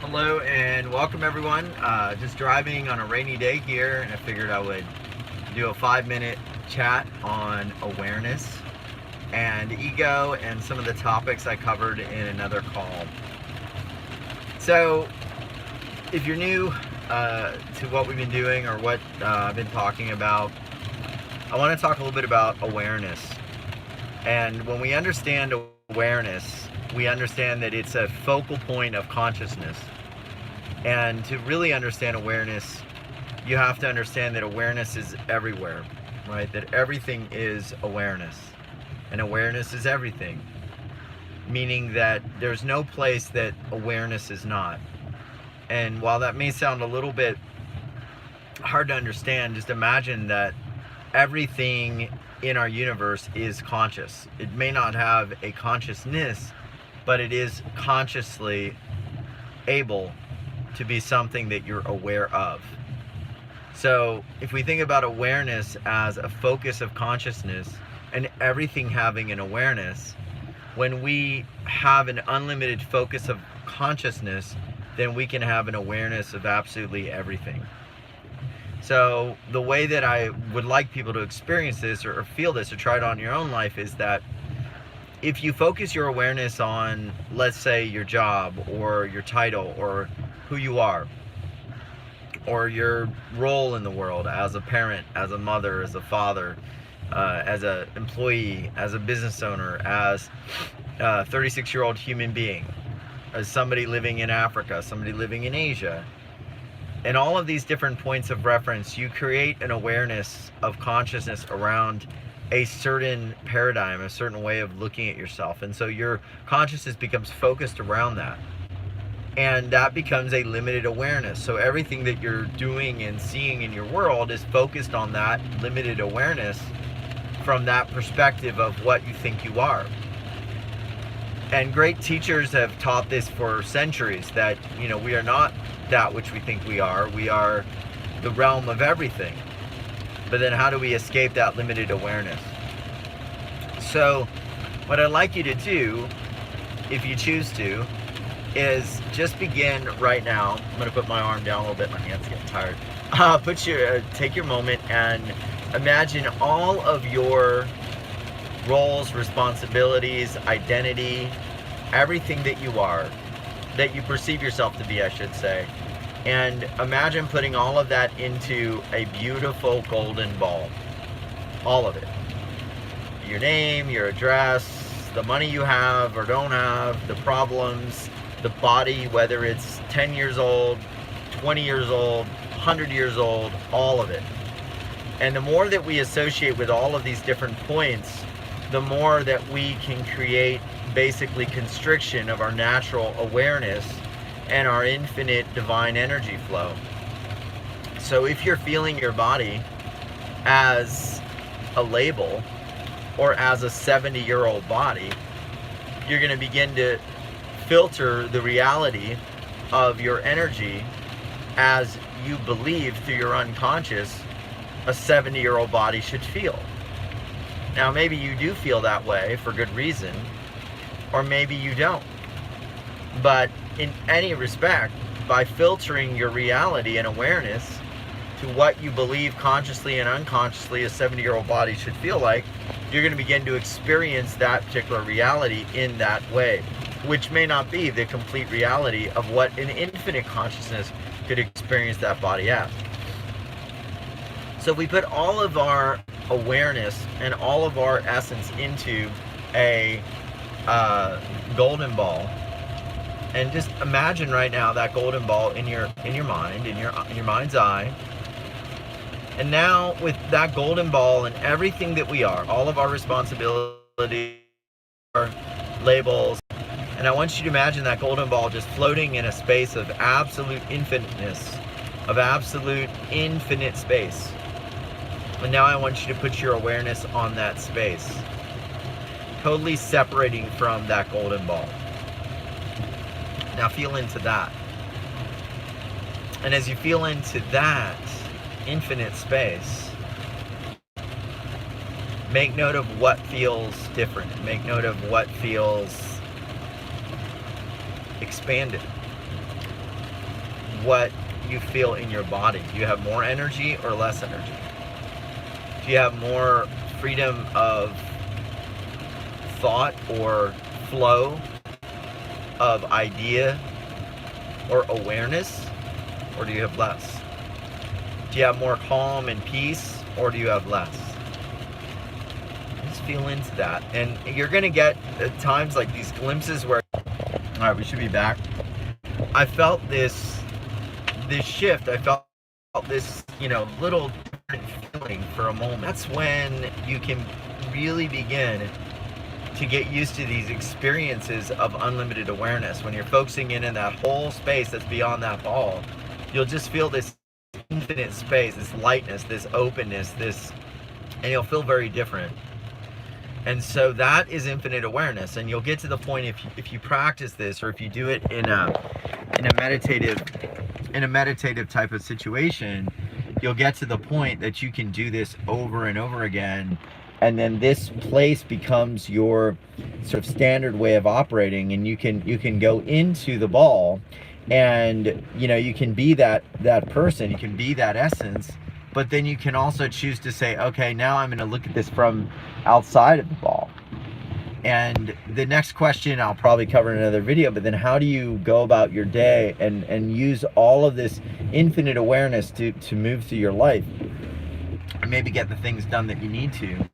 Hello and welcome everyone. Just driving on a rainy day here, and I figured I would do a 5-minute chat on awareness and ego and some of the topics I covered in another call. So, if you're new to what we've been doing or what I've been talking about, I want to talk a little bit about awareness. And when we understand awareness, we understand that it's a focal point of consciousness. And to really understand awareness, you have to understand that awareness is everywhere, right? That everything is awareness. And awareness is everything. Meaning that there's no place that awareness is not. And while that may sound a little bit hard to understand, just imagine that everything in our universe is conscious. It may not have a consciousness, but it is consciously able to be something that you're aware of. So if we think about awareness as a focus of consciousness and everything having an awareness, when we have an unlimited focus of consciousness, then we can have an awareness of absolutely everything. So the way that I would like people to experience this or feel this or try it on your own life is that if you focus your awareness on, let's say, your job or your title or who you are or your role in the world as a parent, as a mother, as a father, as an employee, as a business owner, as a 36-year-old human being, as somebody living in Africa, somebody living in Asia, and all of these different points of reference, you create an awareness of consciousness around a certain paradigm, a certain way of looking at yourself. And so your consciousness becomes focused around that. And that becomes a limited awareness. So everything that you're doing and seeing in your world is focused on that limited awareness from that perspective of what you think you are. And great teachers have taught this for centuries, that, we are not that which we think we are. We are the realm of everything. But then how do we escape that limited awareness? So what I'd like you to do, if you choose to, is just begin right now. I'm going to put my arm down a little bit. My hand's getting tired. Take your moment and imagine all of your roles, responsibilities, identity, everything that you are, that you perceive yourself to be, I should say. And imagine putting all of that into a beautiful golden ball. All of it. Your name, your address, the money you have or don't have, the problems, the body, whether it's 10 years old, 20 years old, 100 years old, all of it. And the more that we associate with all of these different points, the more that we can create basically constriction of our natural awareness and our infinite divine energy flow. So if you're feeling your body as a label or as a 70-year-old body, you're going to begin to filter the reality of your energy as you believe through your unconscious a 70-year-old body should feel. Now, maybe you do feel that way for good reason, or maybe you don't. But in any respect, by filtering your reality and awareness to what you believe consciously and unconsciously a 70-year-old body should feel like, you're going to begin to experience that particular reality in that way, which may not be the complete reality of what an infinite consciousness could experience that body as. So we put all of our awareness and all of our essence into a golden ball, and just imagine right now that golden ball in your mind, in your mind's eye. And now with that golden ball and everything that we are, all of our responsibilities, our labels, and I want you to imagine that golden ball just floating in a space of absolute infiniteness, of absolute infinite space. And now I want you to put your awareness on that space, totally separating from that golden ball. Now feel into that. And as you feel into that infinite space, make note of what feels different. Make note of what feels expanded. what you feel in your body. Do you have more energy or less energy? Do you have more freedom of thought or flow of idea or awareness, or do you have less? Do you have more calm and peace, or do you have less? Just feel into that. And you're gonna get at times like these glimpses where, all right, we should be back. I felt this shift. I felt this, little different feeling for a moment. That's when you can really begin to get used to these experiences of unlimited awareness. When you're focusing in that whole space that's beyond that ball, you'll just feel this infinite space, this lightness, this openness, and you'll feel very different. And so that is infinite awareness. And you'll get to the point, if you practice this, or if you do it in a meditative type of situation, you'll get to the point that you can do this over and over again. And then this place becomes your sort of standard way of operating, and you can go into the ball, and you can be that person, you can be that essence, but then you can also choose to say, okay, now I'm going to look at this from outside of the ball. And the next question I'll probably cover in another video, but then how do you go about your day and use all of this infinite awareness to move through your life and maybe get the things done that you need to?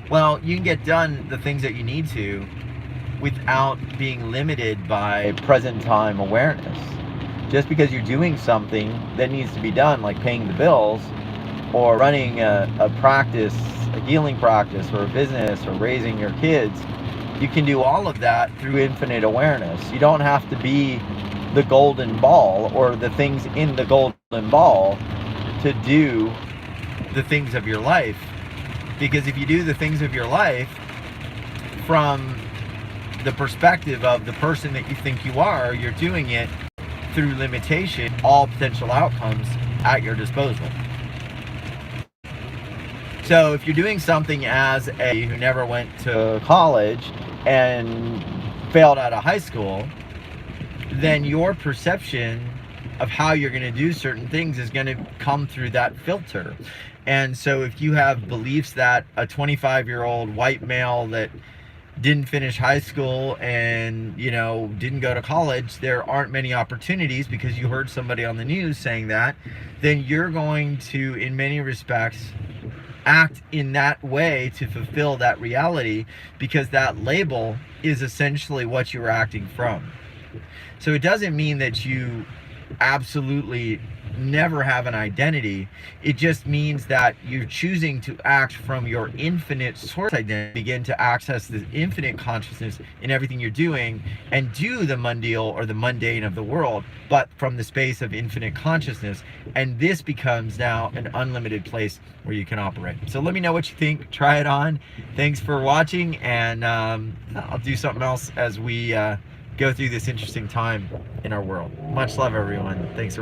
Well, you can get done the things that you need to without being limited by present time awareness. Just because you're doing something that needs to be done, like paying the bills, or running a practice, a healing practice, or a business, or raising your kids, you can do all of that through infinite awareness. You don't have to be the golden ball or the things in the golden ball to do the things of your life. Because if you do the things of your life from the perspective of the person that you think you are, you're doing it through limitation, all potential outcomes at your disposal. So if you're doing something as a who never went to college and failed out of high school, then your perception of how you're going to do certain things is going to come through that filter. And so if you have beliefs that a 25-year-old white male that didn't finish high school and didn't go to college, there aren't many opportunities because you heard somebody on the news saying that, then you're going to, in many respects, act in that way to fulfill that reality, because that label is essentially what you're acting from. So it doesn't mean that you absolutely never have an identity. It just means that you're choosing to act from your infinite source identity, begin to access the infinite consciousness in everything you're doing, and do the mundial or the mundane of the world, but from the space of infinite consciousness. And this becomes now an unlimited place where you can operate. So let me know what you think. Try it on. Thanks for watching, and I'll do something else as we go through this interesting time in our world. Much love, everyone. Thanks for